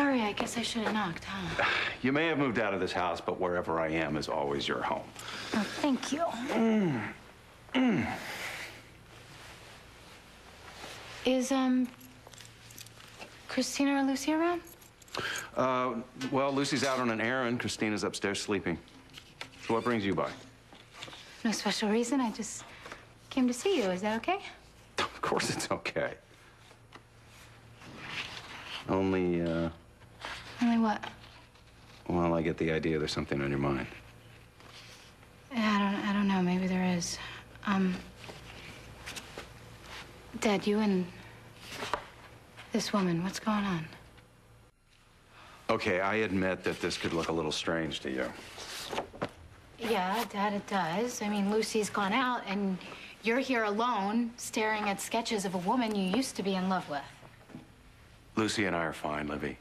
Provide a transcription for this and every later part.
sorry. I guess I should have knocked, huh? You may have moved out of this house, but wherever I am is always your home. Oh, thank you. Is, Christina or Lucy around? Well, Lucy's out on an errand. Christina's upstairs sleeping. So what brings you by? No special reason. I just came to see you. Is that okay? Of course it's okay. Only what? Well, I get the idea there's something on your mind. Yeah, I don't know. Maybe there is. Dad, you and this woman, what's going on? Okay, I admit that this could look a little strange to you. Yeah, Dad, it does. I mean, Lucy's gone out, and you're here alone, staring at sketches of a woman you used to be in love with. Lucy and I are fine, Livvie.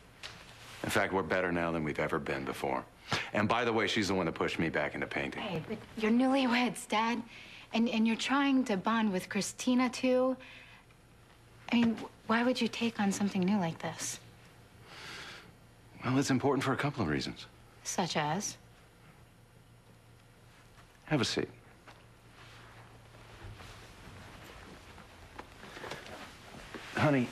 In fact, we're better now than we've ever been before. And by the way, she's the one that pushed me back into painting. Hey, but you're newlyweds, Dad. And you're trying to bond with Christina, too. I mean, why would you take on something new like this? Well, it's important for a couple of reasons. Such as? Have a seat. Honey,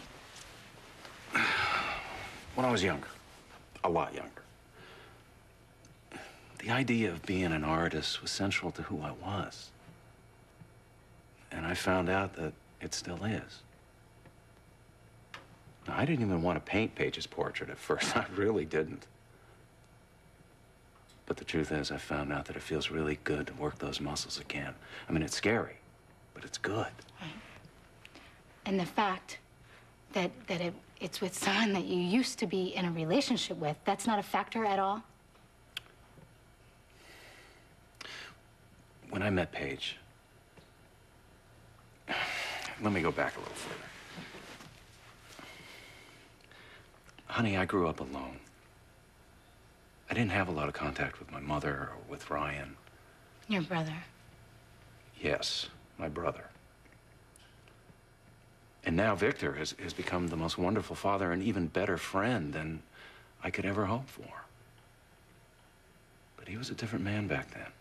when I was younger, a lot younger, the idea of being an artist was central to who I was. And I found out that it still is. Now, I didn't even want to paint Paige's portrait at first. I really didn't. But the truth is, I found out that it feels really good to work those muscles again. I mean, it's scary, but it's good. Right. And the fact that it's with someone that you used to be in a relationship with, that's not a factor at all? When I met Paige, let me go back a little further. Honey, I grew up alone. I didn't have a lot of contact with my mother or with Ryan. Your brother? Yes, my brother. And now Victor has become the most wonderful father and even better friend than I could ever hope for. But he was a different man back then.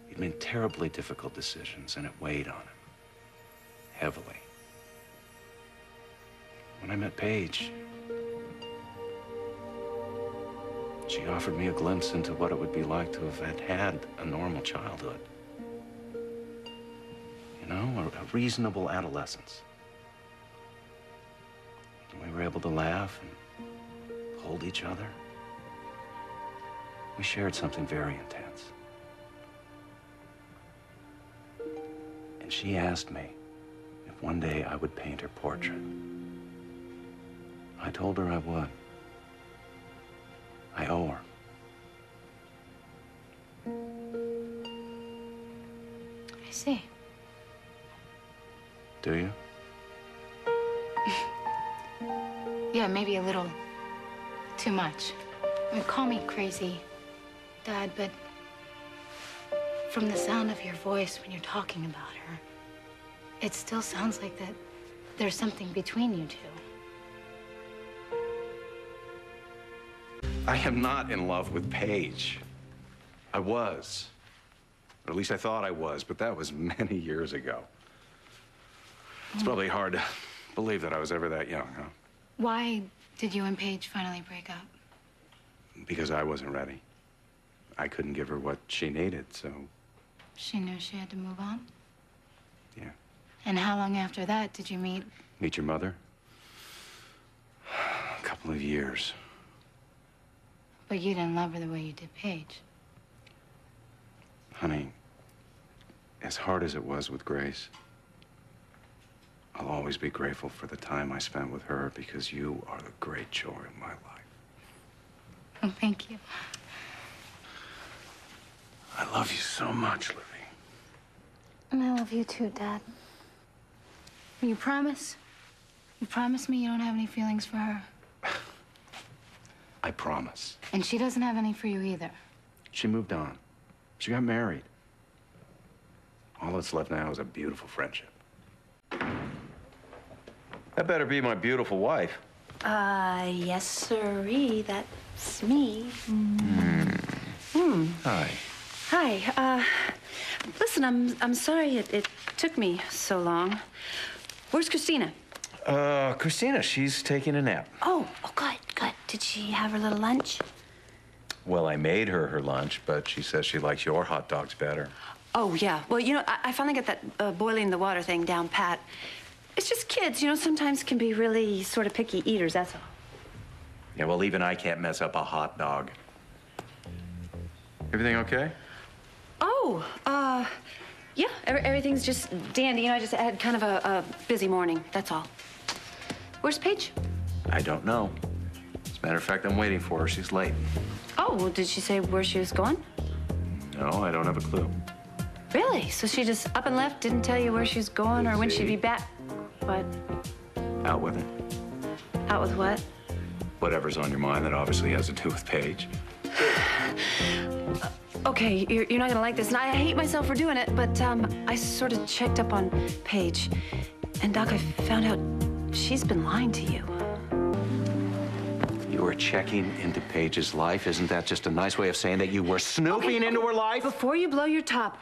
He'd made terribly difficult decisions, and it weighed on him. Heavily. When I met Paige, she offered me a glimpse into what it would be like to have had a normal childhood. You know, a reasonable adolescence. And we were able to laugh and hold each other. We shared something very intense. And she asked me if one day I would paint her portrait. I told her I would. I owe her. I see. Do you? Yeah, maybe a little too much. I mean, call me crazy, Dad, but from the sound of your voice when you're talking about her, it still sounds like that there's something between you two. I am not in love with Paige. I was. Or at least I thought I was, but that was many years ago. It's probably hard to believe that I was ever that young, huh? Why did you and Paige finally break up? Because I wasn't ready. I couldn't give her what she needed, so... She knew she had to move on? Yeah. And how long after that did you meet? Meet your mother? A couple of years. But you didn't love her the way you did Paige. Honey, as hard as it was with Grace, I'll always be grateful for the time I spent with her because you are the great joy of my life. Oh, thank you. I love you so much, Livvie. And I love you too, Dad. You promise? You promise me you don't have any feelings for her? I promise. And she doesn't have any for you either? She moved on. She got married. All that's left now is a beautiful friendship. That better be my beautiful wife. Yes, sirree, that's me. Hi. Hi, listen, I'm sorry it took me so long. Where's Christina? Christina, she's taking a nap. Oh, good. Did she have her little lunch? Well, I made her lunch, but she says she likes your hot dogs better. Oh, yeah. Well, you know, I finally got that boiling the water thing down pat. It's just kids, you know, sometimes can be really sort of picky eaters, that's all. Yeah, well, even I can't mess up a hot dog. Everything okay? Oh, yeah, everything's just dandy. You know, I just had kind of a busy morning, that's all. Where's Paige? I don't know. As a matter of fact, I'm waiting for her. She's late. Oh, well, did she say where she was going? No, I don't have a clue. Really? So she just up and left, didn't tell you where she was going or when she'd be back? What? Out with it. Out with what? Whatever's on your mind that obviously has to do with Paige. Okay, you're not gonna like this, and I hate myself for doing it, but I sort of checked up on Paige. And Doc, I found out she's been lying to you. You were checking into Paige's life? Isn't that just a nice way of saying that you were snooping into her life? Before you blow your top,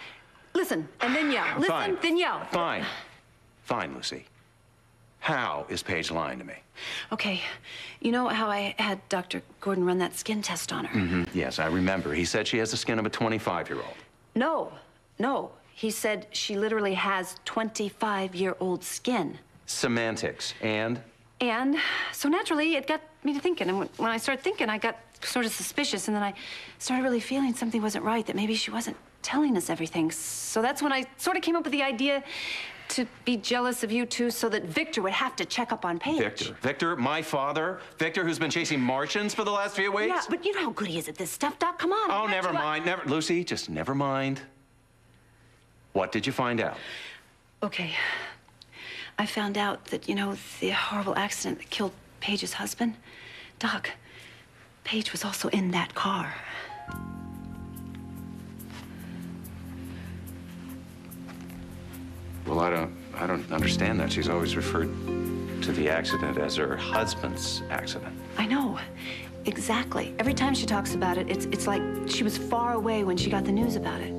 listen, and then yell. Listen, Fine. then yell. Fine, Lucy. How is Paige lying to me? Okay, you know how I had Dr. Gordon run that skin test on her? Mm-hmm. Yes, I remember. He said she has the skin of a 25-year-old. No. He said she literally has 25-year-old skin. Semantics. And So naturally, it got me to thinking. And when I started thinking, I got sort of suspicious. And then I started really feeling something wasn't right, that maybe she wasn't telling us everything. So that's when I sort of came up with the idea to be jealous of you two so that Victor would have to check up on Paige. Victor, my father? Victor, who's been chasing Martians for the last few weeks? Yeah, but you know how good he is at this stuff, Doc. Come on. Oh, never mind. Lucy, just never mind. What did you find out? Okay. I found out that, you know, the horrible accident that killed Paige's husband, Doc, Paige was also in that car. Well, I don't understand that. She's always referred to the accident as her husband's accident. I know. Exactly. Every time she talks about it, it's like she was far away when she got the news about it.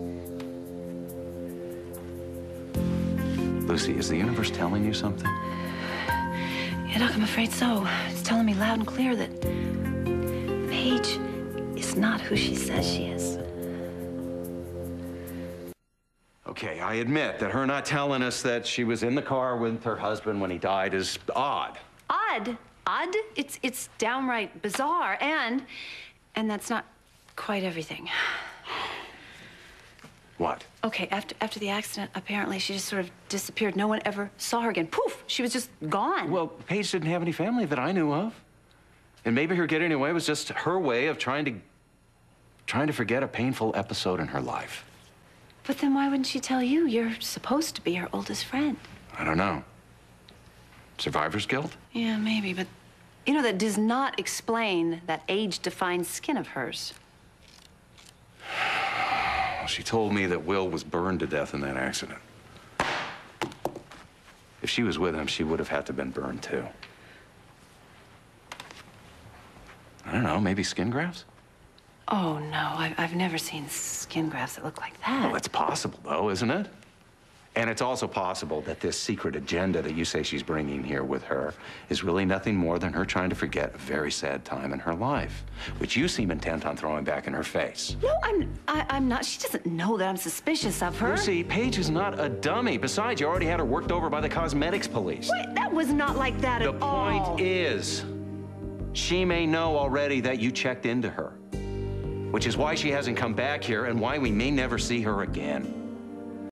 Lucy, is the universe telling you something? Yeah, Doc, I'm afraid so. It's telling me loud and clear that Paige is not who she says she is. Okay, I admit that her not telling us that she was in the car with her husband when he died is odd. Odd? It's downright bizarre, and that's not quite everything. What? Okay, after the accident, apparently she just sort of disappeared. No one ever saw her again. Poof! She was just gone. Well, Paige didn't have any family that I knew of. And maybe her getting away was just her way of trying to forget a painful episode in her life. But then why wouldn't she tell you? You're supposed to be her oldest friend. I don't know. Survivor's guilt? Yeah, maybe, but you know, that does not explain that age-defined skin of hers. Well, she told me that Will was burned to death in that accident. If she was with him, she would have had to have been burned too. I don't know, maybe skin grafts? Oh, no, I've never seen skin grafts that look like that. Well, it's possible, though, isn't it? And it's also possible that this secret agenda that you say she's bringing here with her is really nothing more than her trying to forget a very sad time in her life, which you seem intent on throwing back in her face. No, I'm not. She doesn't know that I'm suspicious of her. Lucy, Paige is not a dummy. Besides, you already had her worked over by the cosmetics police. Wait, that was not like that at all. The point is, she may know already that you checked into her, which is why she hasn't come back here and why we may never see her again.